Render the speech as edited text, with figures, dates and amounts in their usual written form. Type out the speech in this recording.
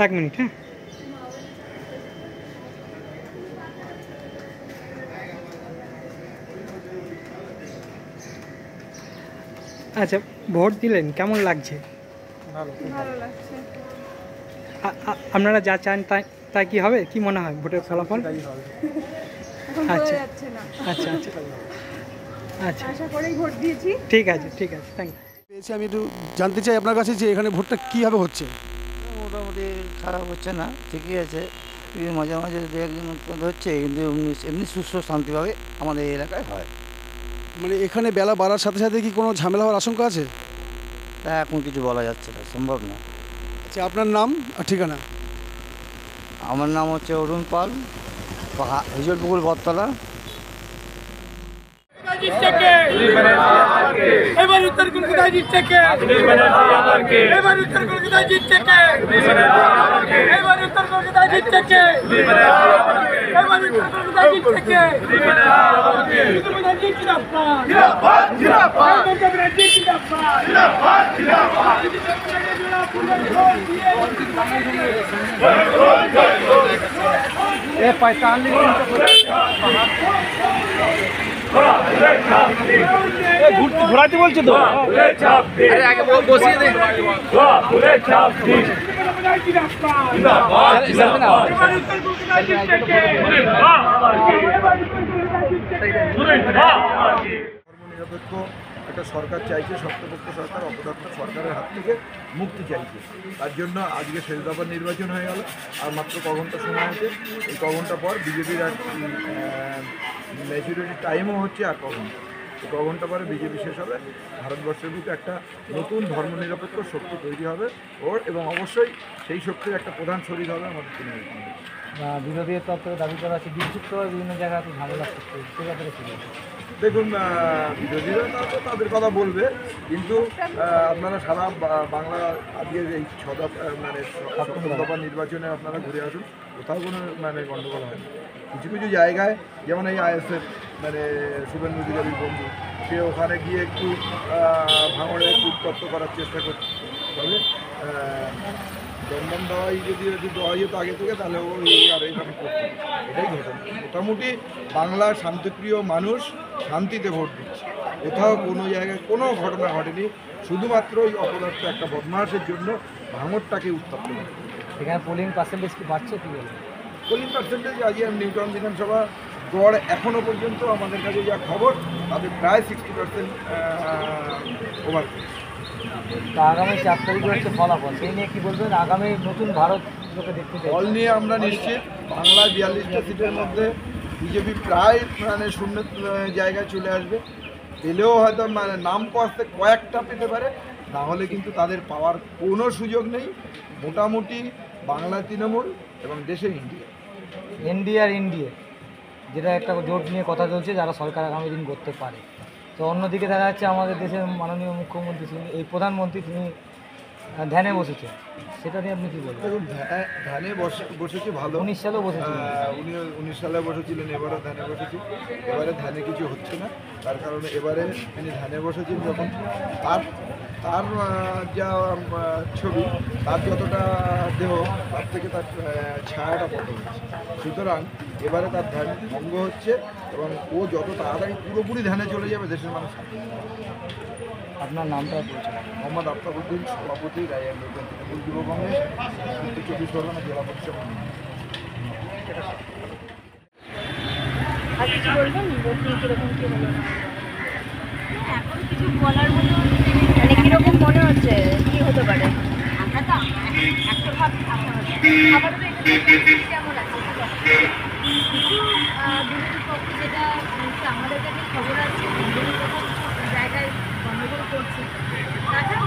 এক মিনিট। হ্যাঁ, আচ্ছা, ভোট দিলেন, কেমন লাগছে? ভালো লাগছে। আপনারা যা চান তাই তাই কি হবে? কি মনে হয় ভোটের ফলাফল? এখন বোঝা আচ্ছা যাচ্ছে না। আচ্ছা আচ্ছা আচ্ছা, আশা করেই ভোট দিয়েছি। ঠিক আছে থ্যাংক ইউ। পেয়েছি। আমি একটু জানতে চাই আপনার কাছে যে এখানে ভোটটা কীভাবে হচ্ছে। মোটামুটি খারাপ হচ্ছে না, ঠিকই আছে। কিন্তু মাঝে মাঝে দু একদিন হচ্ছে, কিন্তু এমনি সুস্থ শান্তিভাবে আমাদের এই এলাকায় হয়। মানে এখানে বেলা বাড়ার সাথে সাথে কি কোনো ঝামেলা হওয়ার আশঙ্কা আছে? তা এখন কিছু বলা যাচ্ছে না, সম্ভব না। আচ্ছা, আপনার নাম আর ঠিকানা? আমার নাম হচ্ছে অরুণ পাল, হিজলপুকুর বটতলা। এবার উত্তর কলকাতায় জিতছে কে? এবার উত্তর কলকাতায় জিতছে কে? এবার উত্তর কলকাতায় জিতছে কে? এবার উত্তর কলকাতায় জিতছে কে? ঘোরাতে বলছে তো, আগে বসিয়ে দে। ধর্মনিরপেক্ষ একটা সরকার চাইছে, শক্তপক্ষ সরকার, অপদার্থ সরকারের হাত থেকে মুক্তি চাইছে। তার জন্য আজকে শেষ দফার নির্বাচন হয়ে গেল, আর মাত্র ক ঘন্টা সময় আছে। এই ক ঘন্টা পর বিজেপির আর ম্যাচুরিটি টাইমও হচ্ছে আর ক ঘন্টা। এই ক ঘন্টা পরে বিজেপি শেষ হবে, ভারতবর্ষের বুকে একটা নতুন ধর্মনিরপেক্ষ শক্তি তৈরি হবে এবং অবশ্যই সেই শক্তির একটা প্রধান শরীর হবে আমাদের তৃণমূল কংগ্রেস। বিরোধীদের তরফে দাবি করা আছে বিক্ষিপ্ত বিভিন্ন জায়গায় ঝামেলা করছে, সে ব্যাপারে কি বলবেন? দেখুন, বিরোধীরা তাদের কথা বলবে, কিন্তু আপনারা সারা বাংলা আজকের এই সপ্তম দফা নির্বাচনে আপনারা ঘুরে আসুন, কোথাও কোনো গণ্ডগোল হয় না। কিছু কিছু জায়গায়, যেমন এই আইএসএফ শুভেন্দু অধিকারীর বন্ধু, সে ওখানে গিয়ে একটু ভাঙড়ে একটু উত্তপ্ত করার চেষ্টা করছে। তবে দমদম দেওয়াই যদি দেওয়া যেত আগে থেকে, তাহলে ও আর এইভাবে করতো। এটাই ঘটনা। মোটামুটি বাংলার শান্তিপ্রিয় মানুষ শান্তিতে ভোট দিচ্ছে, কোথাও কোনো জায়গায় কোনো ঘটনা ঘটেনি। শুধুমাত্র ওই অপদার্থ একটা বদমাশের জন্য ভাঙড়টাকে উত্তপ্ত করে। এখানে পোলিং পার্সেন্টেজ কি বাড়ছে, কি বলবেন? পোলিং পার্সেন্টেজ আজকে নিউটাউন বিধানসভা গড় এখনও পর্যন্ত আমাদের কাছে যা খবর, তাদের প্রায় 60% ওভার। তা আগামী 4 তারিখ হচ্ছে ফলাফল, সেই নিয়ে কী বলবেন? আগামী নতুন ভারত লোকে দেখতে চাই। ফল নিয়ে আমরা নিশ্চিত, বাংলায় 42টা সিটের মধ্যে বিজেপি প্রায় শূন্য জায়গায় চলে আসবে। পেলেও হয়তো নাম কষতে কয়েকটা পেতে পারে, না হলে কিন্তু তাদের পাওয়ার কোনো সুযোগ নেই। মোটামুটি বাংলা তৃণমূল এবং দেশে এনডিএ আর এনডিএ যেটা একটা জোট নিয়ে কথা চলছে, যারা সরকার আগামী দিন করতে পারে। তো অন্যদিকে দেখা যাচ্ছে আমাদের দেশের মাননীয় মুখ্যমন্ত্রী, এই প্রধানমন্ত্রী, তিনি ধ্যানে বসেছে, সেটা নিয়ে আপনি কী বলবেন? দেখুন, ধ্যানে বসেছে ভালো। 19 সালেও বসেছিলেন। উনি 19 সালে বসেছিলেন, এবারও ধ্যানে বসেছে। এবারে ধ্যানে কিছু হচ্ছে না, তার কারণে এবারে তিনি ধ্যানে বসেছেন যখন তার যা ছবি, তার যতটা দেহ, তার থেকে তার ছায়াটা কত হচ্ছে। সুতরাং এবারে তার ধ্যান ভঙ্গ হচ্ছে এবং ও যত তাড়াতাড়ি পুরোপুরি ধ্যানে চলে যাবে, দেশের মানুষ। আপনার নামটা বলছেন? মোহাম্মদ আফতাবউদ্দিন, সভাপতি তৃণমূল যুব কংগ্রেস, উত্তর 24 পরগনা জেলা পরিষদ। আর কিছু বলবেন? ভোট নিয়ে কীরকম কী হলো? এখন কিছু বলার মতো মানে কীরকম মনে হচ্ছে, কী হতে পারে? আমরা তো একটা ভাব আপাতত কেমন আছে কিছু বিরোধী পক্ষ, যেটা আমাদের কাছে খবর আছে, জায়গায় গণ্ডগোল করছে। তাছাড়া